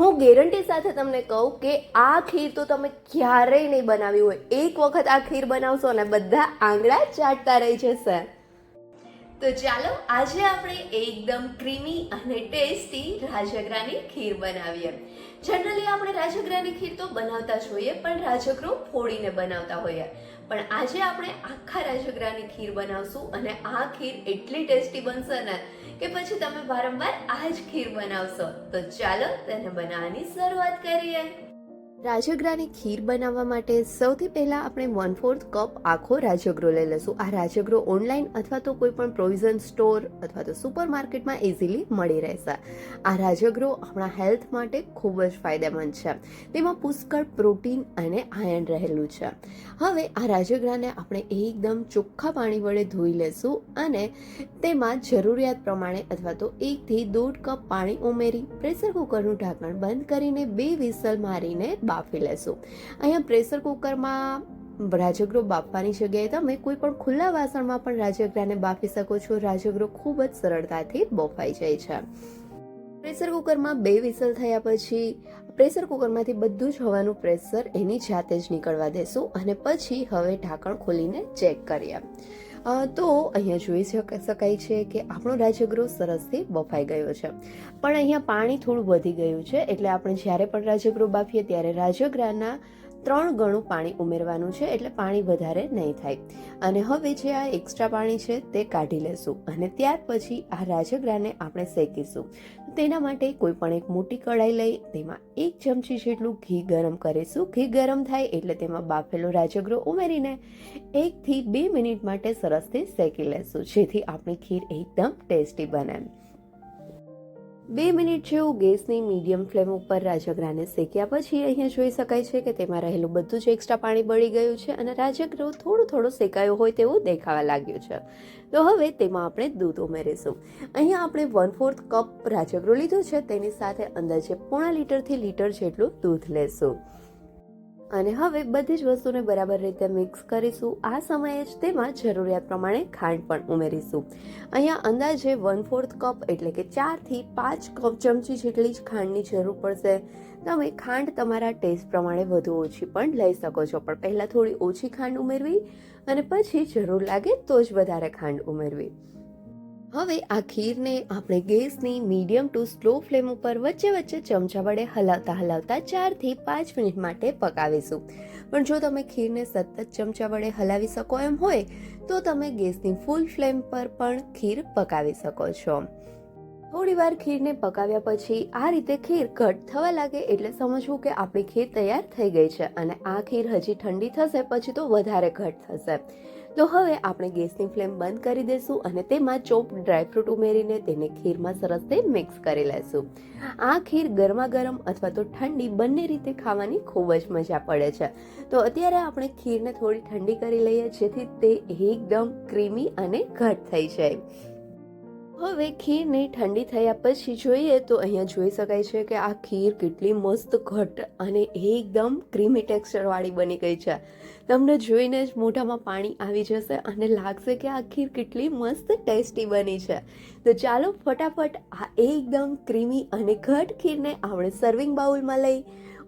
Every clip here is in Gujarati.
હું ગેરંટી સાથે તમને કહું કે આ ખીર તો તમે ક્યારેય નહીં બનાવી હોય. એક વખત આ ખીર બનાવશો ને બધા આંગળા ચાટતા રહી જશે. તો ચાલો આજે આપણે એકદમ ક્રીમી અને ટેસ્ટી રાજગરાની ખીર બનાવીએ. જનરલી આપણે રાજગરાની ખીર તો બનાવતા જ હોઈએ, પણ રાજગરો ફોડીને બનાવતા હોઈએ. પણ આજે આપણે આખા રાજગરાની ખીર બનાવશું અને આ ખીર એટલી ટેસ્ટી બનશે ને કે પછી તમે વારંવાર આ જ ખીર બનાવશો. તો ચાલો તેને બનાવવાની શરૂઆત કરીએ. રાજગરાની ખીર બનાવવા માટે સૌથી પહેલાં આપણે 1/4 કપ આખો રાજગરો લઈ લઈશું. આ રાજગરો ઓનલાઈન અથવા તો કોઈ પણ પ્રોવિઝન સ્ટોર અથવા તો સુપર માર્કેટમાં ઇઝીલી મળી રહેશે. આ રાજગરો આપણા હેલ્થ માટે ખૂબ જ ફાયદેમંદ છે. તેમાં પુષ્કળ પ્રોટીન અને આયર્ન રહેલું છે. હવે આ રાજગરાને આપણે એકદમ ચોખ્ખા પાણી વડે ધોઈ લેશું અને તેમાં જરૂરિયાત પ્રમાણે અથવા તો 1 થી 1.5 કપ પાણી ઉમેરી પ્રેશર કુકરનું ઢાંકણ બંધ કરીને 2 વિસલ મારીને બાફી લેશું. અહીંયા પ્રેશર કુકરમાં રાજગરો બાફવાની જગ્યાએ તમે કોઈ પણ ખુલ્લા વાસણમાં પણ રાજગરાને બાફી શકો છો. રાજગરો ખૂબ જ સરળતાથી બફાઈ જાય છે. પ્રેશર કુકરમાં 2 વિસલ થયા પછી પ્રેશર કુકરમાંથી બધું જ હવાનું પ્રેશર એની જાતે જ નીકળવા દેશું અને પછી હવે ઢાંકણ ખોલીને ચેક કરીએ. તો અહીંયા જોઈ શકાય છે કે આપણો રાજગરો સરસથી બફાઈ ગયો છે, પણ અહીંયા પાણી થોડું વધી ગયું છે. એટલે આપણે જ્યારે પણ રાજગરો બાફીએ ત્યારે રાજગરાના 3 ગણું પાણી ઉમેરવાનું છે, એટલે પાણી વધારે નહીં થાય. અને હવે જે આ એક્સ્ટ્રા પાણી છે તે કાઢી લેશું અને ત્યાર પછી આ રાજગરાને આપણે શેકીશું. તેના માટે કોઈ પણ એક મોટી કઢાઈ લઈ તેમાં 1 ચમચી જેટલું ઘી ગરમ કરીશું. ઘી ગરમ થાય એટલે તેમાં બાફેલો રાજગરો ઉમેરીને 1 થી 2 મિનિટ માટે સરસથી શેકી લેશું, જેથી આપણી ખીર એકદમ ટેસ્ટી બને. 2 મિનિટ જેવું ગેસની મીડિયમ ફ્લેમ ઉપર રાજગરાને શેક્યા પછી અહીંયા જોઈ શકાય છે કે તેમાં રહેલું બધું જ એક્સ્ટ્રા પાણી બળી ગયું છે અને રાજગરો થોડો શેકાયો હોય તેવું દેખાવા લાગ્યું છે. તો હવે તેમાં આપણે દૂધ ઉમેરીશું. અહીંયા આપણે 1/4 કપ રાજગરો લીધો છે, તેની સાથે અંદાજે 0.5 લીટરથી લીટર જેટલું દૂધ લેશું અને હવે બધી જ વસ્તુને બરાબર રીતે મિક્સ કરીશું. આ સમયે જ તેમાં જરૂરિયાત પ્રમાણે ખાંડ પણ ઉમેરીશું. અહીંયા અંદાજે 1/4 કપ એટલે કે 4 થી 5 કપ ચમચી જેટલી જ ખાંડની જરૂર પડશે. તમે ખાંડ તમારા ટેસ્ટ પ્રમાણે વધુ ઓછી પણ લઈ શકો છો, પણ પહેલાં થોડી ઓછી ખાંડ ઉમેરવી અને પછી જરૂર લાગે તો જ વધારે ખાંડ ઉમેરવી. હવે આ ખીરને આપણે ગેસની મીડિયમ ટુ સ્લો ફ્લેમ ઉપર વચ્ચે ચમચા વડે હલાવતા 4 થી 5 મિનિટ માટે પકાવીશું. પણ જો તમે ખીરને સતત ચમચા વડે હલાવી શકો એમ હોય તો તમે ગેસની ફૂલ ફ્લેમ પર પણ ખીર પકાવી શકો છો. થોડી વાર ખીરને પકાવ્યા પછી આ રીતે ખીર ઘટ થવા લાગે એટલે સમજવું કે આપણી ખીર તૈયાર થઈ ગઈ છે અને આ ખીર હજી ઠંડી થશે પછી તો વધારે ઘટ થશે. તો હવે આપણે ગેસની ફ્લેમ બંધ કરી દઈશું અને તેમાં ચોપ ડ્રાયફ્રૂટ ઉમેરીને તેને ખીરમાં સરસથી મિક્સ કરી લેશું. આ ખીર ગરમા ગરમ અથવા તો ઠંડી બંને રીતે ખાવાની ખૂબ જ મજા પડે છે. તો અત્યારે આપણે ખીરને થોડી ઠંડી કરી લઈએ જેથી તે એકદમ ક્રીમી અને ઘટ થઈ જાય. હવે ખીરને ઠંડી થયા પછી જોઈએ તો અહીંયા જોઈ શકાય છે કે આ ખીર કેટલી મસ્ત ઘટ અને એકદમ ક્રીમી ટેક્સચરવાળી બની ગઈ છે. તમને જોઈને જ મોઢામાં પાણી આવી જશે અને લાગશે કે આ ખીર કેટલી મસ્ત ટેસ્ટી બની છે. તો ચાલો ફટાફટ આ એકદમ ક્રીમી અને ઘટ ખીરને આપણે સર્વિંગ બાઉલમાં લઈ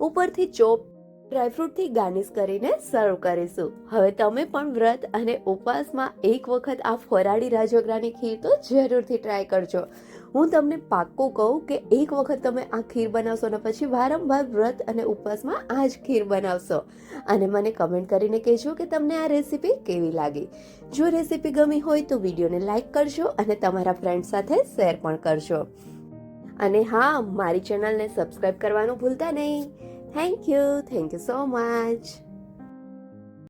ઉપરથી ચોપ ડ્રાયફ્રૂટથી ગાર્નિશ કરીને સર્વ કરીશું. હવે તમે પણ વ્રત અને ઉપવાસમાં એક વખત આ ફરાળી રાજગરાની ખીર તો જરૂરથી ટ્રાય કરજો. હું તમને પાક્કું કહું કે એક વખત તમે આ ખીર બનાવશો ને પછી વારંવાર વ્રત અને ઉપવાસમાં આ જ ખીર બનાવશો અને મને કમેન્ટ કરીને કહેજો કે તમને આ રેસીપી કેવી લાગી. જો રેસીપી ગમી હોય તો વિડીયોને લાઈક કરજો અને તમારા ફ્રેન્ડ સાથે શેર પણ કરજો. અને હા, મારી ચેનલને સબસ્ક્રાઇબ કરવાનું ભૂલતા નહીં. Thank you so much.